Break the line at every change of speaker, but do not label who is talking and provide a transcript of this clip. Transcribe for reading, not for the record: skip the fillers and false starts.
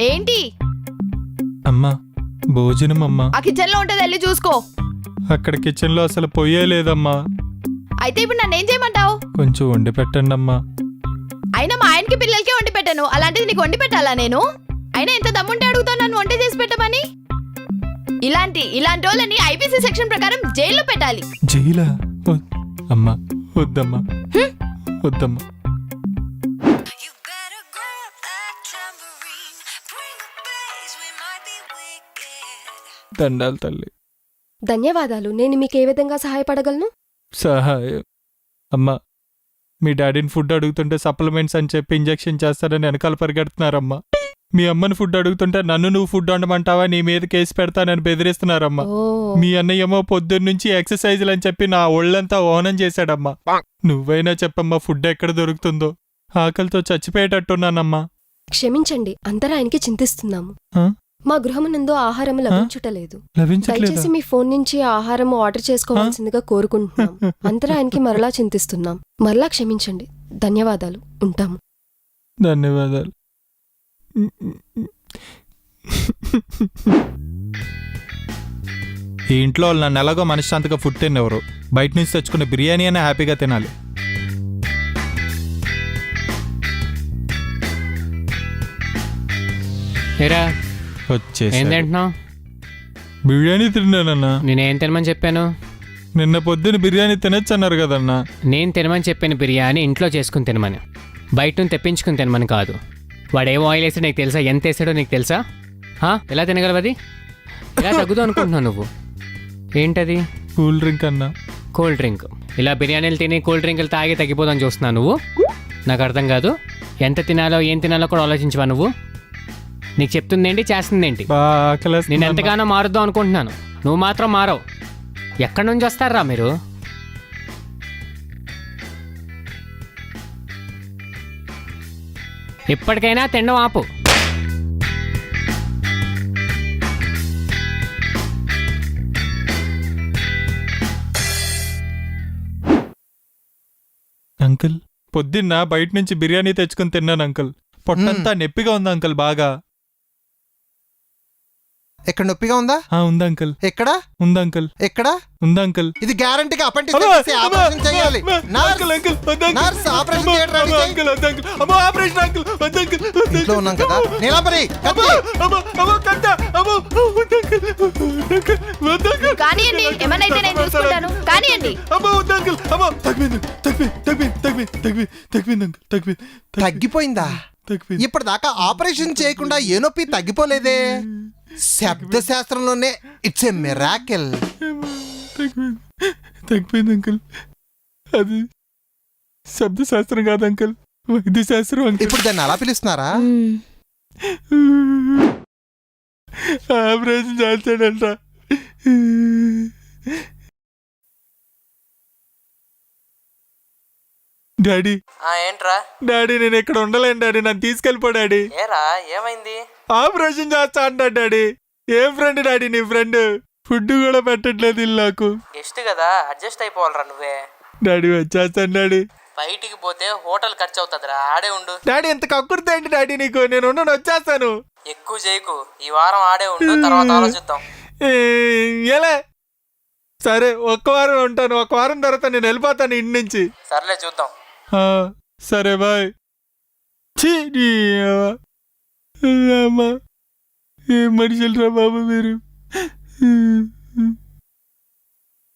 ఏంటి?
అమ్మా భోజనం అమ్మా.
ఆ కిచెన్ లో ఉంటది, వెళ్ళి చూసుకో.
అక్కడ కిచెన్ లో అసలు పొయ్యే లేదమ్మా.
అయితే ఇప్పుడు నన్ను ఏం చేయమంటావు?
కొంచెం వండి పెట్టండి అమ్మా.
అయినా మా ఆయనకి పిల్లలకి వండి పెట్టాను, అలాంటిది నీకు వండి పెట్టాలా నేను? అయినా ఎంత దమ్ముంటే అడుగుతావు నన్ను వంట చేసి పెట్టమని? ఇలాంటి వాళ్ళని ఐపీసీ సెక్షన్ ప్రకారం జైల్లో పెట్టాలి.
జైలా? అమ్మా వద్దమ్మా, వద్దమ్మా. దండాలు తల్లి.
ధన్యవాదాలు. నేను మీకు ఏ విధంగా సహాయపడగలను?
సహాయం అమ్మా, మీ డాడీని ఫుడ్ అడుగుతుంటే సప్లిమెంట్స్ అని చెప్పి ఇంజెక్షన్ చేస్తారని వెనకాల పరిగెడుతున్నారమ్మా. మీ అమ్మని ఫుడ్ అడుగుతుంటే నన్ను నువ్వు ఫుడ్ వండమంటావా, నీ మీద కేసు పెడతానని బెదిరిస్తున్నారమ్మా. మీ అన్నయ్యేమో పొద్దున్నుంచి ఎక్సర్సైజులు అని చెప్పి నా ఒళ్ళంతా ఓనం చేశాడమ్మా. నువ్వైనా చెప్పమ్మా, ఫుడ్ ఎక్కడ దొరుకుతుందో, ఆకలితో చచ్చిపోయేటట్టున్నానమ్మా.
క్షమించండి, అంతరాయానికి చింతిస్తున్నాము. మా గృహమునందు ఆహారం లభించుటలేదు. దయచేసి మీ ఫోన్ నుంచి ఆహారం ఆర్డర్ చేసుకోవాల్సిందిగా కోరుకుంటున్నాం. అంతరాయానికి మరలా చింతిస్తున్నాం. మరలా క్షమించండి. ధన్యవాదాలు. ఉంటాము.
ధన్యవాదాలు. ఈ ఇంట్లో వాళ్ళు నన్ను ఎలాగో మనశ్శాంతిగా ఫుడ్ తిన్నెవరు, బయట నుంచి తెచ్చుకునే బిర్యానీ అయినా హ్యాపీగా తినాలి. బిర్యానీ తిన్నానన్నా.
నేనేం తినమని చెప్పాను?
నిన్న పొద్దున బిర్యానీ తినచ్చు అన్నారు కదన్నా.
నేను తినమని చెప్పిన బిర్యానీ ఇంట్లో చేసుకుని తినమని, బయట నుంచి తెప్పించుకుని తినమని కాదు. వాడు ఏం ఆయిల్ వేసాడో నీకు తెలుసా? ఎంత వేసాడో నీకు తెలుసా? ఎలా తినగలవు అది? ఇలా తగ్గుదాం అనుకుంటున్నావు నువ్వు. ఏంటది?
కూల్ డ్రింక్ అన్నా.
Cool drink? ఇలా బిర్యానీలు తిని కూల్ డ్రింకులు తాగి తగ్గిపోదాం చూస్తున్నావు నువ్వు? నాకు అర్థం కాదు. ఎంత తినాలో ఏం తినాలో కూడా ఆలోచించవా నువ్వు? నీకు చెప్తుందేంటి, చేస్తుందేంటి? నేను ఎంతగానో మారుద్దాం అనుకుంటున్నాను, నువ్వు మాత్రం మారవు. ఎక్కడి నుంచి వస్తారా మీరు? ఇప్పటికైనా తినడం ఆపు.
అంకుల్, పొద్దున్న బయట నుంచి బిర్యానీ తెచ్చుకుని తిన్నాను అంకుల్. పొట్టంతా నొప్పిగా ఉంది అంకుల్ బాగా.
ఎక్కడ నొప్పిగా ఉందా?
ఉంది అంకుల్.
ఎక్కడ
ఉంది అంకుల్.
ఎక్కడ
ఉంది అంకుల్.
ఇది గ్యారంటీగా ఆపరేషన్ చేయాలి. ఇంట్లో ఉన్నాం కదా. నీలాంబరి
కానియండి, ఏమన్నైతే నేను చూసుకుంటాను. కానియండి.
తగ్గిపోయిందా? ఇప్పటిదాకా ఆపరేషన్ చేయకుండా ఏ నొప్పి తగ్గిపోలేదే. శబ్ద శాస్త్రంలోనే ఇట్స్ ఎ మిరాకిల్.
తగ్గిపోయింది అంకుల్. అది శబ్ద శాస్త్రం కాదు అంకుల్, వైద్య శాస్త్రం అంకుల్.
ఇప్పుడు దాన్ని అలా పిలుస్తున్నారా?
ఆపరేషన్ చేస్తాడంట. డాడీ.
ఏంట్రా
డాడీ, నేను ఇక్కడ ఉండలేను డాడీ, నన్ను తీసుకెళ్ళిపో డాడీ.
ఏరా ఏమైంది?
ఆపరేషన్ చేస్తా అంటాడు డాడీ. ఏం ఫ్రెండ్ డాడీ నీ ఫ్రెండ్? ఫుడ్ కూడా పెట్టట్లేదు ఇల్లు నాకు.
గెస్ట్ కదా, అడ్జస్ట్ అయిపోవాలరా నువ్వే.
డాడీ వచ్చేస్తాను డాడీ.
బయటికి పోతే హోటల్ ఖర్చు అవుతుందిరా, ఆడే ఉండు.
డాడీ ఎంత కక్కుర్తి ఏంటి డాడీ నీకు? నేను ఉండను, వచ్చేస్తాను.
ఎక్కువ చేయకు, ఈ వారం ఆడే ఉండు, తర్వాత ఆలోచిద్దాం.
ఎలా? సరే, ఒక్క వారం ఉంటాను. ఒక వారం తర్వాత నేను వెళ్ళిపోతాను ఇంటి నుంచి.
సర్లే చూద్దాం.
సరే బాయ్. ఏం మనుషులు రా బాబు మీరు.